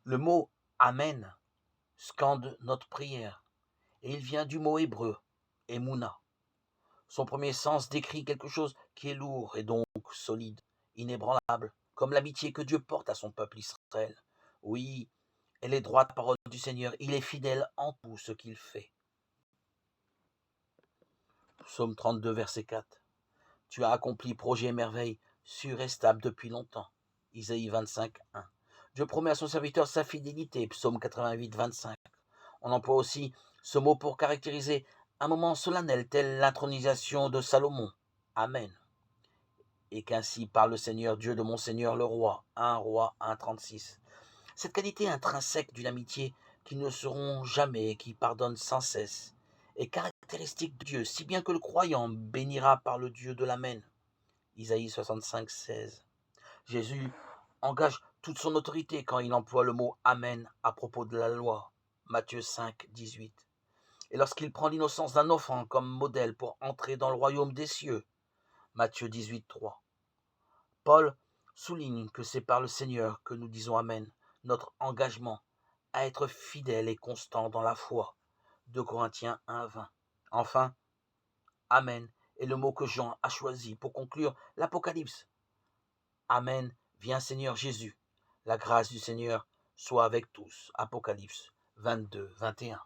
Le mot Amen scande notre prière, et il vient du mot hébreu, Emouna. Son premier sens décrit quelque chose qui est lourd et donc solide, inébranlable, comme l'amitié que Dieu porte à son peuple Israël. Oui, elle est droite la parole du Seigneur, il est fidèle en tout ce qu'il fait. Psaume 32, verset 4. Tu as accompli projet et merveille, sûr et stable depuis longtemps. Isaïe 25, 1. Dieu promet à son serviteur sa fidélité. Psaume 88, 25. On emploie aussi ce mot pour caractériser un moment solennel tel l'intronisation de Salomon. Amen. Et qu'ainsi parle le Seigneur, Dieu de mon Seigneur le roi. 1 Roi 1, 36. Cette qualité intrinsèque d'une amitié qui ne seront jamais et qui pardonne sans cesse est caractéristique de Dieu, si bien que le croyant bénira par le Dieu de l'Amen. Isaïe 65, 16. Jésus engage toute son autorité quand il emploie le mot Amen à propos de la loi. Matthieu 5, 18. Et lorsqu'il prend l'innocence d'un enfant comme modèle pour entrer dans le royaume des cieux. Matthieu 18, 3. Paul souligne que c'est par le Seigneur que nous disons Amen, notre engagement à être fidèle et constant dans la foi. 2 Corinthiens 1, 20. Enfin, Amen est le mot que Jean a choisi pour conclure l'Apocalypse. Amen, viens Seigneur Jésus. La grâce du Seigneur soit avec tous. Apocalypse 22, 21.